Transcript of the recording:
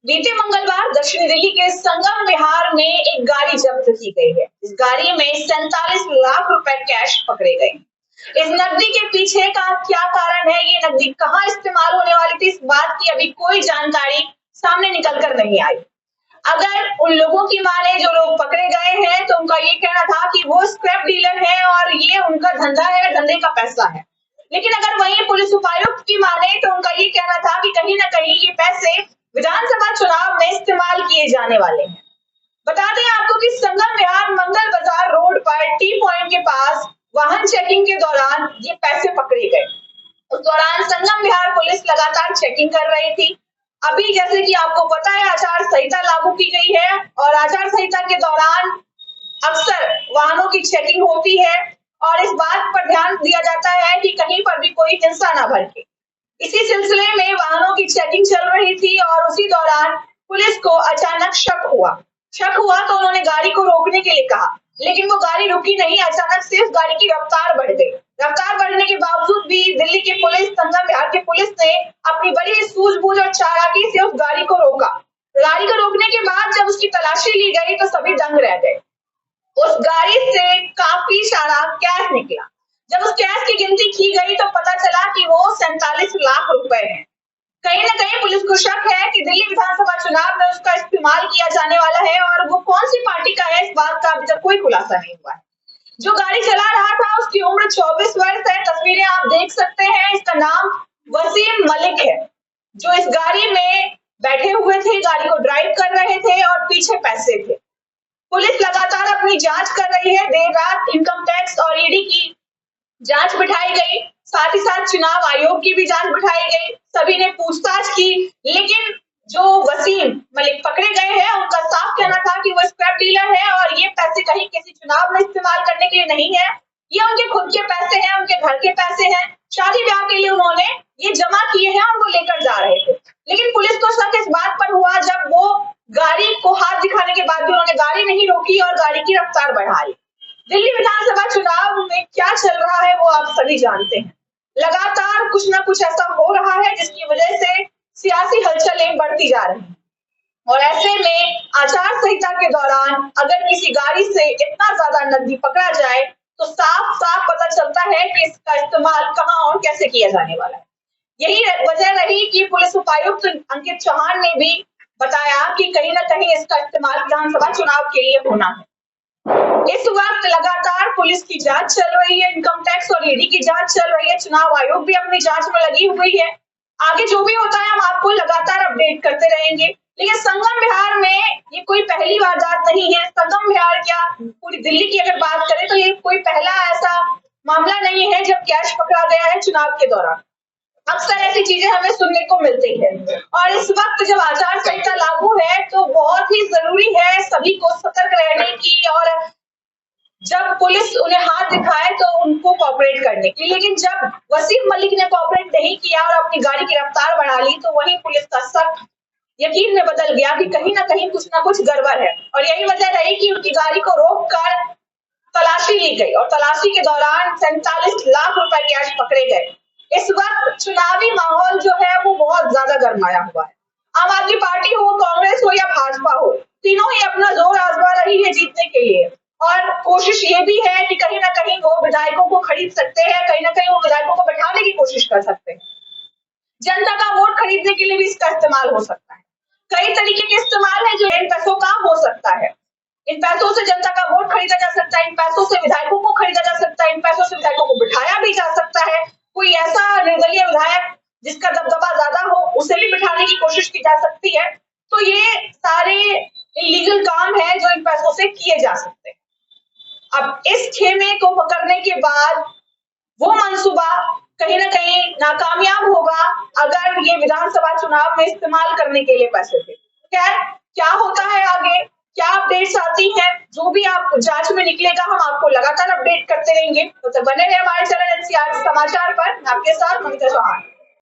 बीते मंगलवार दक्षिण दिल्ली के संगम विहार में एक गाड़ी जब्त की गई है। इस गाड़ी में 47 लाख रुपए कैश पकड़े गए। इस नकदी के पीछे का क्या कारण है, ये नकदी कहां इस्तेमाल होने वाली थी, इस बात की अभी कोई जानकारी सामने निकल कर नहीं आई। अगर उन लोगों की माने जो लोग पकड़े गए हैं तो उनका ये कहना था कि वो स्क्रैप डीलर है और ये उनका धंधा है, धंधे का पैसा है। लेकिन अगर वहीं पुलिस उपायुक्त की माने तो उनका ये कहना था कि कहीं ना कहीं ये पैसे विधानसभा चुनाव में इस्तेमाल किए जाने वाले हैं। बता दें आपको कि संगम विहार मंगल बाजार रोड पर टी पॉइंट के पास वाहन चेकिंग के दौरान ये पैसे पकड़े गए। उस दौरान संगम विहार पुलिस लगातार चेकिंग कर रही थी। अभी जैसे कि आपको पता है आचार संहिता लागू की गई है और आचार संहिता के दौरान अक्सर वाहनों की चेकिंग होती है और इस बात पर ध्यान दिया जाता है कि कहीं पर भी कोई हिंसा ना भड़के। इसी सिलसिले में वाहनों की चेकिंग चल रही थी और उसी दौरान पुलिस को अचानक शक हुआ तो उन्होंने गाड़ी को रोकने के लिए कहा, लेकिन वो गाड़ी रुकी नहीं। अचानक से उस गाड़ी की रफ्तार बढ़ गई। रफ्तार बढ़ने के बावजूद भी दिल्ली की पुलिस, संगम विहार की पुलिस ने अपनी बड़ी सूझबूझ और चालाकी से उस गाड़ी को रोका। गाड़ी को रोकने के बाद जब उसकी तलाशी ली गई तो सभी दंग रह गए। उस गाड़ी से काफी सारा कैश निकला। जब उस कैश की गिनती की गई तो पता चला कि वो 47 लाख रुपए हैं। कहीं ना कहीं पुलिस को शक है कि दिल्ली विधानसभा चुनाव में उसका इस्तेमाल किया जाने वाला है और वो कौन सी पार्टी का है, इस बात का अभी तक कोई खुलासा नहीं हुआ है। जो गाड़ी चला रहा था उसकी उम्र 24 वर्ष है। तस्वीरें आप देख सकते हैं। इसका नाम वसीम मलिक है, जो इस गाड़ी में बैठे हुए थे, गाड़ी को ड्राइव कर रहे थे और पीछे पैसे थे। पुलिस लगातार अपनी जांच कर रही है। देर रात इनकम टैक्स और ईडी की जांच बिठाई गई, साथ ही साथ चुनाव आयोग की भी जांच बिठाई गई। सभी ने पूछताछ की, लेकिन जो वसीम मलिक पकड़े गए हैं उनका साफ कहना था कि वो स्क्रैप डीलर है और ये पैसे कहीं किसी चुनाव में इस्तेमाल करने के लिए नहीं है। ये उनके खुद के पैसे हैं, उनके घर के पैसे हैं। शादी ब्याह के लिए उन्होंने ये जमा किए हैं और वो लेकर जा रहे थे। लेकिन पुलिस को शक इस बात पर हुआ जब वो गाड़ी को हाथ दिखाने के बाद भी उन्होंने गाड़ी नहीं रोकी और गाड़ी की रफ्तार बढ़ाई। दिल्ली विधानसभा चुनाव में क्या चल रहा है वो आप सभी जानते हैं। लगातार कुछ ना कुछ ऐसा हो रहा है जिसकी वजह से सियासी हलचलें बढ़ती जा रही हैं और ऐसे में आचार संहिता के दौरान अगर किसी गाड़ी से इतना ज्यादा नकदी पकड़ा जाए तो साफ साफ पता चलता है कि इसका इस्तेमाल कहां और कैसे किया जाने वाला है। यही वजह रही कि पुलिस उपायुक्त अंकित चौहान ने भी बताया कि कहीं ना कहीं इसका इस्तेमाल विधानसभा चुनाव के लिए होना है। इस वक्त लगातार पुलिस की जांच चल रही है, इनकम टैक्स और ईडी की जांच चल रही है, चुनाव आयोग भी अपनी जांच में लगी हुई है। आगे जो भी होता है हम आपको लगातार अपडेट करते रहेंगे। लेकिन संगम विहार में ये कोई पहली वारदात नहीं है। संगम विहार क्या पूरी दिल्ली की अगर बात करें तो ये कोई पहला ऐसा मामला नहीं है जब कैश पकड़ा गया है चुनाव के दौरान। अक्सर ऐसी चीजें हमें सुनने को मिलती है और इस वक्त जब आचार संहिता लागू है तो बहुत ही जरूरी है सभी को सतर्क रहने की और जब पुलिस उन्हें हाथ दिखाए तो उनको कोऑपरेट करने की। लेकिन जब वसीम मलिक ने कोऑपरेट नहीं किया और अपनी गाड़ी की रफ्तार बढ़ा ली तो वहीं पुलिस का शक यकीन में बदल गया कि कहीं ना कुछ गड़बड़ है और यही वजह रही कि उनकी गाड़ी को रोककर तलाशी ली गई और तलाशी के दौरान 47 लाख रुपए कैश पकड़े गए। इस वक्त चुनावी माहौल जो है वो बहुत ज्यादा गरमाया हुआ है। आम आदमी पार्टी हो, कांग्रेस हो या भाजपा हो, तीनों ही अपना जोर आजमा रही है जीतने के लिए और कोशिश ये भी है कि कहीं ना कहीं वो विधायकों को खरीद सकते हैं, कहीं ना कहीं वो विधायकों को बैठाने की कोशिश कर सकते हैं। जनता का वोट खरीदने के लिए भी इसका इस्तेमाल हो सकता है। कई तरीके के इस्तेमाल है जो इन पैसों का हो सकता है। इन पैसों से जनता का वोट खरीदा जा सकता है, इन पैसों से विधायकों को खरीदा जा सकता है, इन पैसों से विधायकों को बिठाया भी जा सकता है। कोई ऐसा निर्दलीय विधायक जिसका दबदबा ज्यादा हो उसे भी बिठाने की कोशिश की जा सकती है। तो ये सारे इलीगल काम है जो इन पैसों से किए जा सकते हैं। अब इस खेमे को पकड़ने के बाद वो मंसूबा कहीं ना कहीं नाकामयाब होगा अगर ये विधानसभा चुनाव में इस्तेमाल करने के लिए पैसे थे। क्या होता है आगे, क्या अपडेट्स आती हैं, जो भी आप जांच में निकलेगा हम आपको लगातार अपडेट करते रहेंगे। तो बने रहे हमारे चैनल एनसीआर समाचार पर। आपके साथ ममिता चौहान।